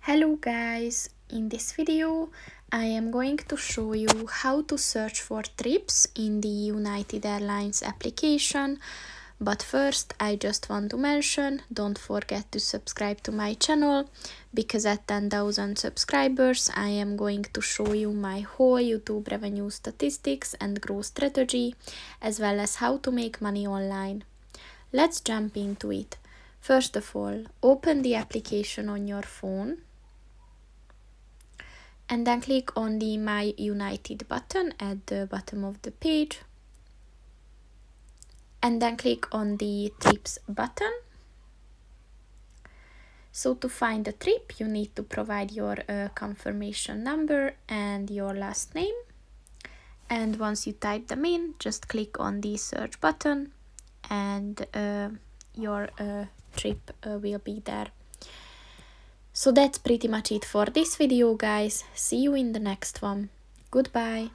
Hello guys, in this video I am going to show you how to search for trips in the United Airlines application. But first I just want to mention, don't forget to subscribe to my channel, because at 10,000 subscribers I am going to show you my whole YouTube revenue statistics and growth strategy, as well as how to make money online. Let's jump into it. First of all, open the application on your phone and then click on the My United button at the bottom of the page, and then click on the Trips button. So to find the trip, you need to provide your confirmation number and your last name. And once you type them in, just click on the search button and your trip will be there. So that's pretty much it for this video, guys. See you in the next one. Goodbye.